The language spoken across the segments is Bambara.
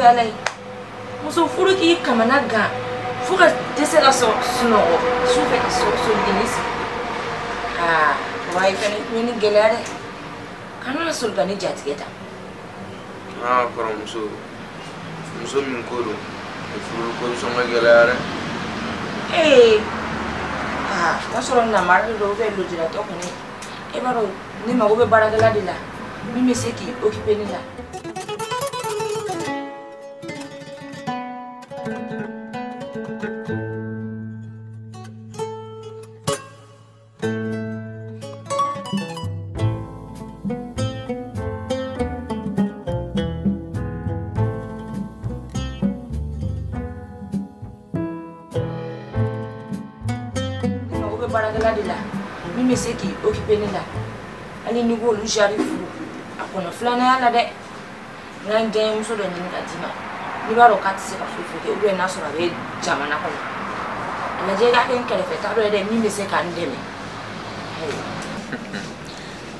alai muso furu ki kamana ga fuka dese la so suno su fe ka so dinis wai fene ni gelare kana sultani jatigeta koro muso min ko do furu ko so ma gelare kasoro na marado do be lojira to kone e baro ni mago be baragala dila mi meseki occupé ni la baragala dila mi meseki occupé ni la ali ni go lu jari furu akona flana ala de nan dem so do ni ngatima ni baro katise ka fufu ke ube na sura be jamana ko ala je ga ken kare feta do de mi meseka ndeme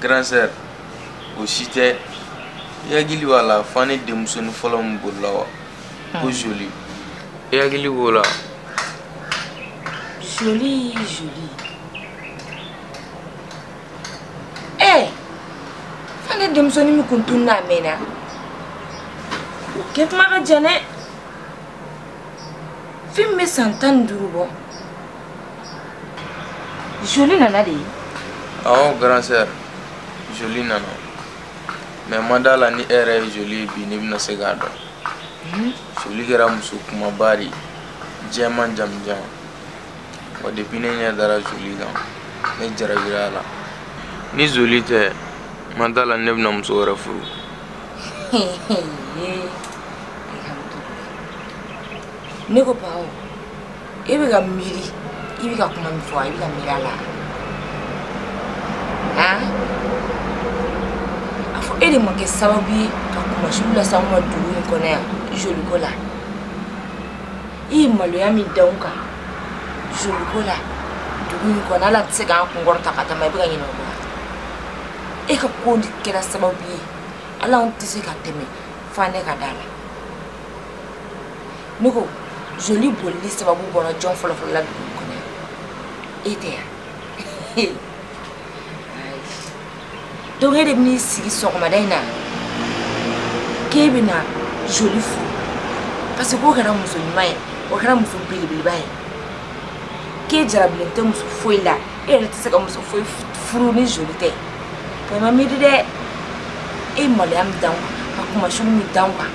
grand sœur o cité yagili wala fani demson folom bulawa ko joli yagili wala joli fane demsoni mi kuntunna mena kef maga jane film me santan durubo joli nana de grand sœur joli nana mais mandala ni ere joli bi ni bina segado joli gara musu kuma bari jeman jam o depuis ne nya dara joli ga ne jarabira la ni joli te mandala ne bina muso wara furu ne ko pao ebe ga miri ibi ga kuma mfo ibi ga mirala afo ere mo ke sababu ka kuma shula samu duwe ko na joli ko la malo ya mi donka joli ko la duwe ko na la tsega ko ngorta kata mai buga nyino ko e ka kondi kera sababu ala on tise ka teme fane ka dala nuko joli bolli sababu bona jon folo la ko ne ete donc ele mi sigi sokoma daina kebina joli fu parce que ko kara muso nyumai o kara muso bilibili bai ke jarabile te muso foila ele tise ka muso foi furu ni joli te ko mami de e mole am dan ka kuma shulu mi dan kwa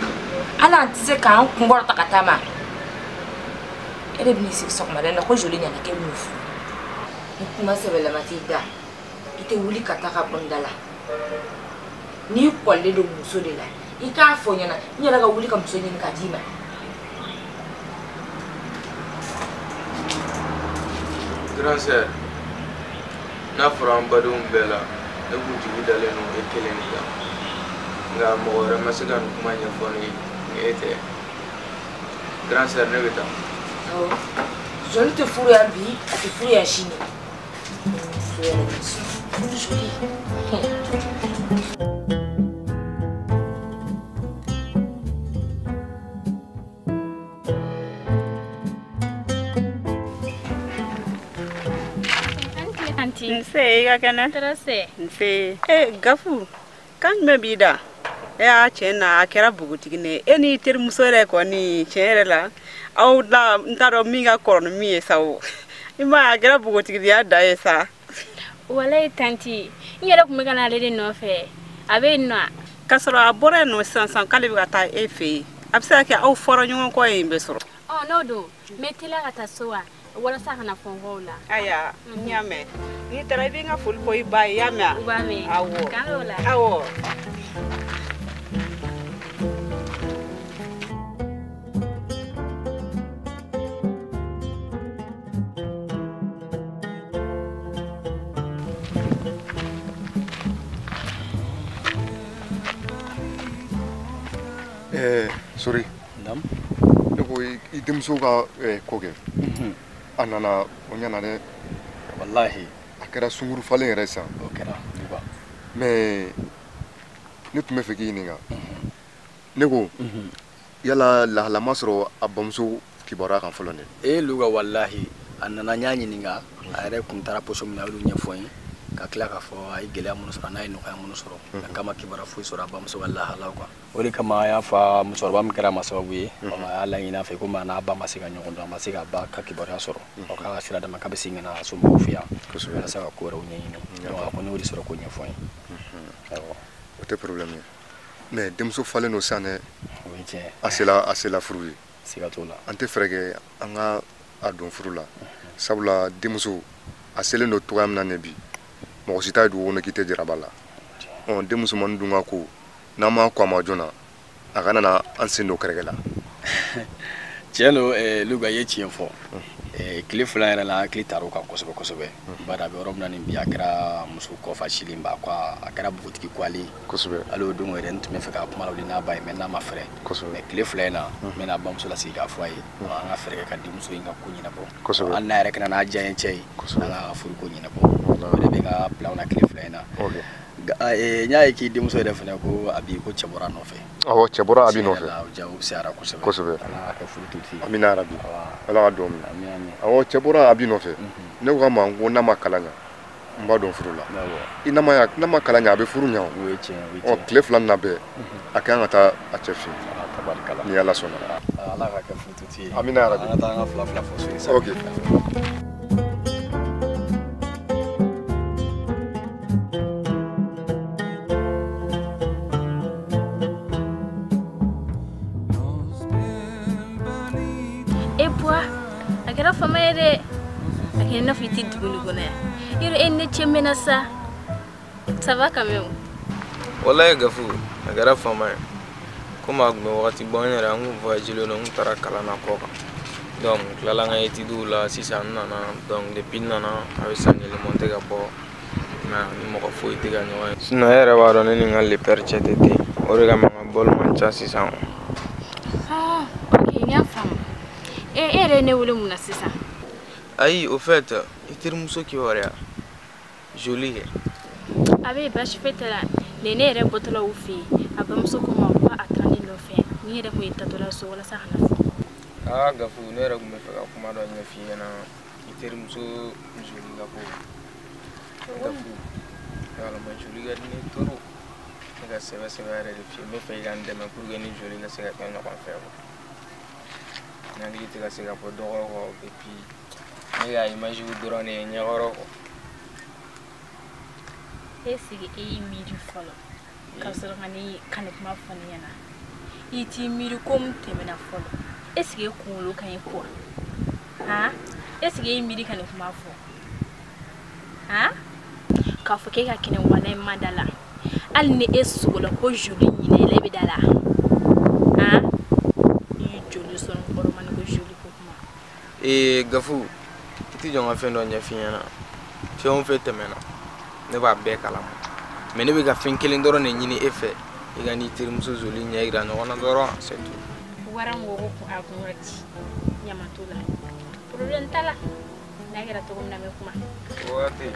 ala tise ka an kungor takatama ele mi sigi sokoma daina ko joli nyana ke mu fu kuma sebela matida ite wuli kataka bondala ni kwalle do muso de la ika fonyana nyala ga wuli ka muso ni kadima grand sœur na fram badum bela e buji dale no e keleni ga mo re masigan kuma nya foni ete grand sœur ne beta je te furu ya bi ati furu ya shini Nse ga kana Terase nse gafu kan me bida chena akera buguti ne eni ter musore ko ni chere la au la ntaro minga kono mi sawo ima akera buguti ya da esa wala tanti nyere kuma kana lede no fe abe no kasoro abore no sansan kale bi ta efe absa ke au foro nyon ko e besoro oh no do metela kata soa wala saka na fongola aya nyame ni tara bi nga ful boy bay yamya ubame awo kalola awo sorry. Ndam. Eko idemso ga koge. Anana onyana de wallahi akara sunguru falen resa. Okera. Diba. Mais ne tume feki ninga. Nego yala lahalama sɔrɔ a bamuso kibaruya kan fɔlɔ ne Luga wallahi a nana ɲa ɲininka a yɛrɛ kun taara poso min na olu ɲɛfɔ n ye ka tila k'a fɔ a ye gɛlɛya minnu sɔrɔ n'a ye nɔgɔya minnu sɔrɔ a kama kibaruya foyi sɔrɔ a bamuso ka lahala quoi o de kama a y'a fɔ musokɔrɔba min kɛra a ma sababu ye a y'a laɲini a fɛ komi a n'a ba ma se ka ɲɔgɔn dɔn a ma se ka ba ka kibaruya sɔrɔ k'a ka sira dama k'a bɛ segin ka na somɔgɔw fɛ yan walasa ka ko wɛrɛw ɲɛɲini donc a kɔni y'o de sɔrɔ k'o ɲɛfɔ n ye o tɛ problème ye mais denmuso falen don sisan dɛ o ye tiɲɛ a sela furu ye siga t'o la an tɛ fɛrɛ kɛ an ka a don furu la sabula denmuso a selen don togoya min na ne bi mɔgɔ si t'a ye dugu kɔnɔ k'i tɛ jaraba la denmusomani dun ka ko n'an m'a ko a ma joona a kana na an sen don kɛrɛkɛ la tiɲɛ don Luga ye tiɲɛ fɔ tile fila yɛrɛ la hakili taara o kan kosɛbɛ kosɛbɛ bari a bɛ yɔrɔ min na nin bi a kɛra muso kɔfasilen ba quoi a kɛra bugutigi kwali kosɛbɛ hali o don yɛrɛ n tun bɛ fɛ ka kuma la n'a ba ye mais n'a ma fɛrɛ mais tile fila in na n bɛna bamuso lasigi k'a fɔ a ye an ka fɛɛrɛ kɛ ka denmuso in ka ko ɲɛnabɔ hali n'a yɛrɛ kana n'a diya n ye cɛ ye an ka furu ko ɲɛnabɔ o de bɛ ka plan na tile fila in na n y'a ye k'i denmuso yɛrɛ fana ko a bi ko cɛ bɔra a nɔfɛ awɔ cɛ bɔra a bi nɔfɛ jago fisayara kosɛbɛ kosɛbɛ ala ka kɛ furutigi ye amina rabi ala ka dɔn minɛ awɔ cɛ bɔra a bi nɔfɛ ne ko a ma ko n'a ma kalan ɲa n b'a dɔn furu la i n'a ma kalan ɲa a bɛ furu ɲa o ye tiɲɛ tile fila na bɛɛ a kan ka taa a cɛ fɛ ni ala sɔnna ala ka kɛ furutigi ye amina rabi an ka taa an ka fila fila fɔ so ok Kira fama yɛrɛ a kɛ n'a fɔ i tɛ dugu nin kɔnɔ yan yɔrɔ ne cɛ mɛnna sa ça va quand même wallahi Gafu a kɛra fama ye komi a tun bɛ wagati bɔ n yɛrɛ an kun voyage len don n taara kalan na kɔ kan donc n tilala n ka études la sisan n nana donc depuis n nana a bɛ san kelen bɔ n tɛ ka bɔ ni mɔgɔ foyi tɛ ka ɲɔgɔn ye sinon e yɛrɛ b'a dɔn ne ni n ka le père cɛ tɛ ten o de kama n ka bɔli man ca sisan ok n y'a faamu yɛrɛ ne wele mun na sisan ayi au fait i terimuso kibaruya joli kɛ a bɛ baasi foyi tɛ la ne yɛrɛ bɔtɔla u fɛ yen a bamuso ko ma ko a taa ne nɔfɛ ni yɛrɛ kun ye tatɔla so walasa ka na fɔ Gafu ne yɛrɛ kun bɛ fɛ ka kuma dɔ ɲɛf'i ɲɛna i terimuso joli ka ko Gafu yalama joli ka di ne toro ne ka sɛbɛ yɛrɛ de f'i ye n bɛ fɛ i ka n dɛmɛ pour que ni joli ka se ka kɛ ɲɔgɔn fɛ n hakili tɛ ka se ka bɔ dɔgɔ kɔ et puis ne ka image dɔrɔn de ye ɲɛkɔrɔ kɔ sigi e y'i miiri fɔlɔ ka sɔrɔ ka ne kuma fɔ ne ɲɛna i t'i miiri ko mun tɛmɛna fɔlɔ sigi e kunkolo ka ɲi quoi sigi e y'i miiri ka ne kuma fɔ k'a fɔ k'e ka kɛnɛ wala ma da la hali ni e sogola ko joli ɲinɛ yɛlɛ bɛ da la i ye joli sɔrɔ kɔrɔ ma ne ko joli ko kuma Gafu i tɛ jɔn ka fɛn dɔ ɲɛf'i ɲɛna fɛn o fɛn tɛmɛna ne b'a bɛɛ kalama mais ne bɛ ka fɛn kelen dɔrɔn de ɲini e fɛ i ka n'i terimuso joli ɲɛ yira ɲɔgɔn na dɔrɔn c'est tout wara n ko a kun ka ci ɲama t'o la problème t'a la n'a kɛra cogo min na n bɛ kuma waati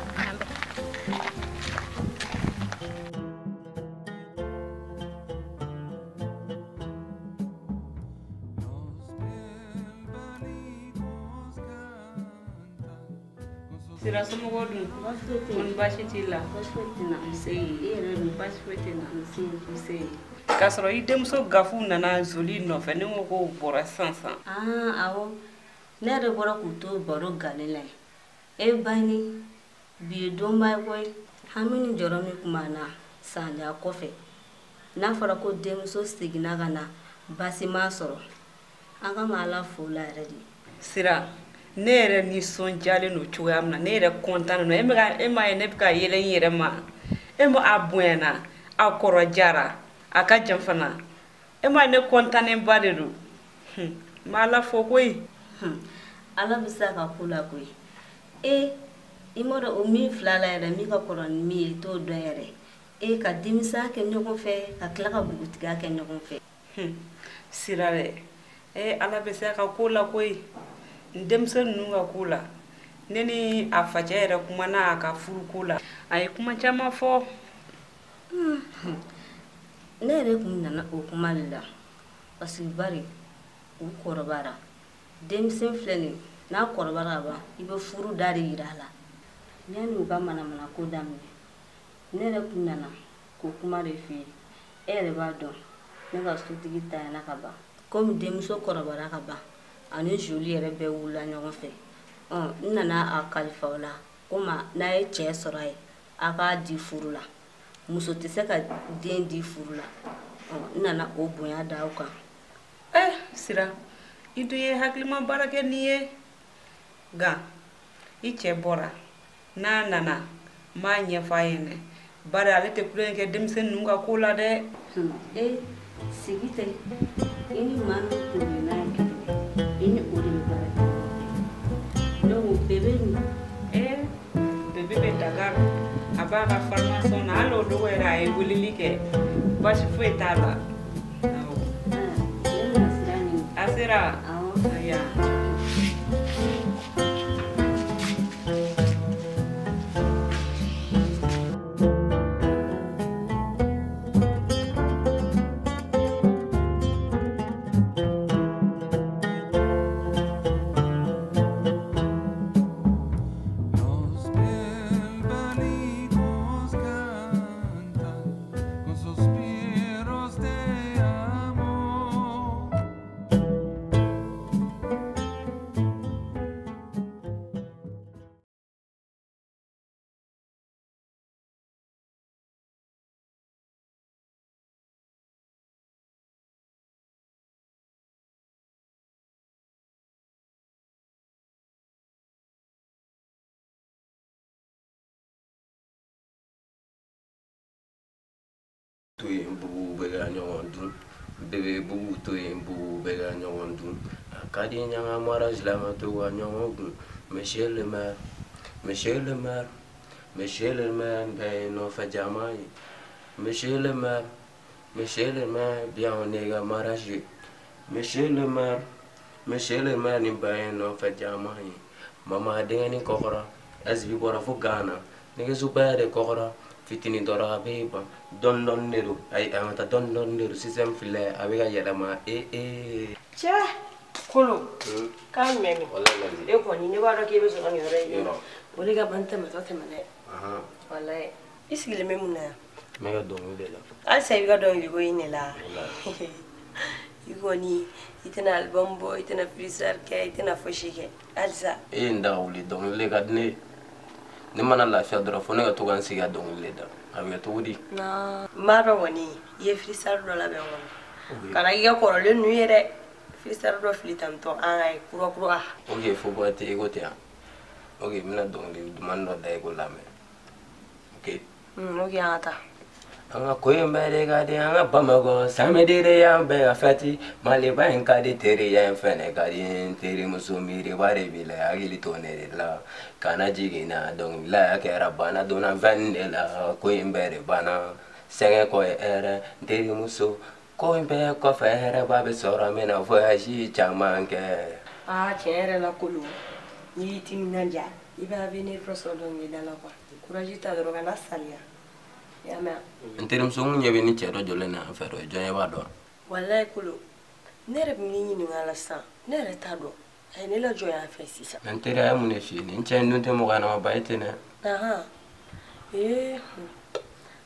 Sira somɔgɔw dun kɔni baasi t'i la baasi foyi tɛ na nse e yɛrɛ dun baasi foyi tɛ na nse k'a sɔrɔ i denmuso Gafu nana Zoli nɔfɛ ne ko k'o bɔra sisan awɔ ne yɛrɛ bɔra k'u to baro gale la e bani bi ye donba ye koyi hami ni jɔrɔ min tun b'an na sanja kɔfɛ n'a fɔra ko denmuso seginna ka na baasi m'a sɔrɔ an ka ma Ala fo la yɛrɛ de Sira ne yɛrɛ nisɔndiyalen don cogoya min na ne yɛrɛ content don e m'a ye ne bɛ ka yɛlɛ n yɛrɛ ma e ma a bonyana a kɔrɔjara a ka jan fana e m'a ye ne contannen ba de don n bɛ Ala fo koyi Ala bɛ se ka ko la koyi i m'a dɔn o min fila la yɛrɛ min ka kɔrɔ ni min ye i t'o dɔn yɛrɛ ka denmisɛnya kɛ ɲɔgɔn fɛ ka tila ka bugutigiya kɛ ɲɔgɔn fɛ Sira dɛ Ala bɛ se ka ko la koyi n denmisɛn ninnu ka ko la ne ni a facɛ yɛrɛ kumana a ka furu ko la a ye kuma caman fɔ ne yɛrɛ kun nana o kuma de la parce que bari u kɔrɔbara denmisɛn filɛ nin n'a kɔrɔbara ka ban I bɛ furu da de yira a la yanni u ka manamana ko daminɛ ne yɛrɛ kun nana k'o kuma de f'i ye e yɛrɛ b'a dɔn ne ka sotigi tanyana ka ban komi denmuso kɔrɔbara ka ban ani joli yɛrɛ bɛɛ wulila ɲɔgɔn fɛ n nana a kalifa o la komi n'a ye cɛ sɔrɔ a ye a k'a di furu la muso tɛ se ka den di furu la n nana o bonya da aw kan sira I dun ye hakilima baara kɛ n'i ye nka I cɛ bɔra n'a nana n b'a ɲɛfɔ a ye dɛ bari ale tɛ kulonkɛ kɛ denmisɛn ninnu ka ko la dɛ sigi tɛ I ni maa min kun n'a ye kelen I ni o de bɛ baara kɛ donc bébé nin bébé bɛ Dakar a b'a ka formation na hali o dogo yɛrɛ a ye weleli kɛ baasi foyi t'a la a sera aya Bubu bega ɲɔgɔn dun bébé bubu to yen bubu bega ɲɔgɔn dun a ka di n ɲanga mariage la ma to ka ɲɔgɔn gun monsieur le maire monsieur le maire monsieur le maire bɛɛ nɔfɛ jama ye monsieur le maire bien on est ka mariage monsieur le maire ni bɛɛ nɔfɛ jama ye mama denkɛni kɔkɔra asibi bɔra fo Ghana nɛgɛso bɛɛ de kɔkɔra fitini dɔrɔn a bɛ ban dɔɔni de don ayi a ka taa dɔɔni de don système filɛ a bɛ ka yɛlɛma cɛ kolo k'an mɛn e kɔni ne b'a dɔn k'e bɛ sɔrɔ nin yɔrɔ in na o de ka ban tɛmɛtɔ tɛmɛ dɛ walayi I sigilen bɛ mun na yan n bɛ ka dɔnkili de la halisa I bɛ ka dɔnkili ko in de la I kɔni I tɛna album bɔ I tɛna freestyle kɛ I tɛna fosi kɛ halisa e ye n da wuli dɔnkili ka di ne ye ne mana lafiya dɔrɔn fo ne ka to ka n sigi ka dɔnkili da a bɛ kɛ cogo di n b'a dɔn kɔni I ye freestyle dɔ labɛn kɔni kana k'i ka kɔrɔlen ninnu ye dɛ freestyle dɔ fili tantɔ an ka ye kura ok fo bɔ tɛ ego tɛ yan ok n bɛna dɔnkili duman dɔ da ego lamɛn ok ok an ka taa an ka ko in bɛɛ de ka di an ka Bamakɔ samedi de y'an bɛɛ ka fɛti Maliba in ka di teriya in fɛnɛ ka di n terimuso miiriba de b'i la hakili to ne de la kana jiginna dɔnkilila kɛra bana donna fɛn de la ko in bɛɛ de banna sɛgɛn kɔ ye hɛrɛ n terimuso ko in bɛɛ kɔfɛ hɛrɛba bɛ sɔrɔ n bɛna voyage caman kɛ tiɲɛ yɛrɛ la kolo n'i y'i timinanja I bɛ avenir dɔ sɔrɔ dɔnkilida la quoi courage ta dɔrɔn kana saliya I y'a mɛn n terimuso n ɲɛ bɛ ni cɛ dɔ jɔlen na yan fɛ dɔ jɔn ye b'a dɔn walayi kolo ne yɛrɛ bɛ n'i ɲininka la sisan ne yɛrɛ t'a dɔn a ye ne lajɔ yan fɛ sisan n teri a ye mun de f'i ye nin cɛ in dun tɛ mɔgɔ ɲɛnama ba ye ten dɛ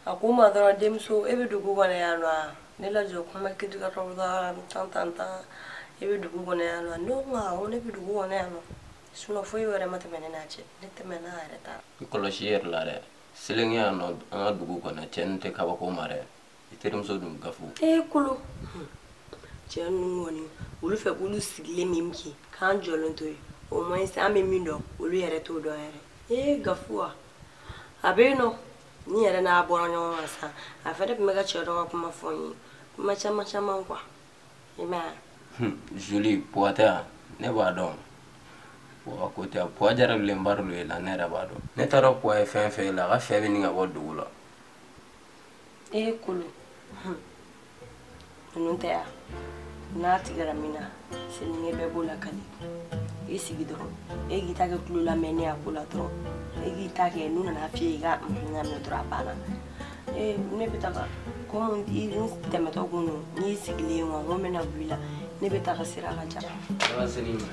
a ko n ma dɔrɔn denmuso e bɛ dugu kɔnɔ yan nɔ wa ne lajɔ kuma kiri ka tɔgɔ tan e bɛ dugu kɔnɔ yan nɔ ne ko awɔ ne bɛ dugu kɔnɔ yan nɔ sinon foyi wɛrɛ ma tɛmɛ ne n'a cɛ ne tɛmɛna a yɛrɛ ta I kɔlɔsi i yɛrɛ la dɛ selenge yan nɔ an ka dugu kɔnɔ cɛ ninnu tɛ kabako ma dɛ I terimuso dun gafu kolo cɛ ninnu kɔni olu fɛ k'olu sigilen min kɛ k'an jɔlen to yen au moins an bɛ min dɔn olu yɛrɛ t'o dɔn yɛrɛ gafu wa a bɛ yen nɔ ni yɛrɛ n'a bɔra ɲɔgɔn kan sisan a fɛ de tun bɛ ka cɛ dɔ ka kuma fɔ n ye kuma caman quoi I m'a ye Julie puwa tɛ yan ne b'a dɔn puwa ko tɛ puwa jarabilenba de ye la ne yɛrɛ b'a dɔn ne t'a dɔn puwa ye fɛn fɛn ye la a ka fɛn bɛ nin ka bɔ dugu la kolo ninnu tɛ yan n'a tigɛra min na sini bɛɛ b'o lakali I sigi dɔrɔn e k'i ta kɛ tulo lamɛn ne a ko la dɔrɔn e k'i ta kɛ n'u nana f'i ye I ka ɲamɛ dɔrɔn a banna ne bɛ taa comme i tɛmɛtɔ kun n'i sigilen wa n ko n bɛna bɔ i la ne bɛ taga sira ka ca. Ne b'a seni ma.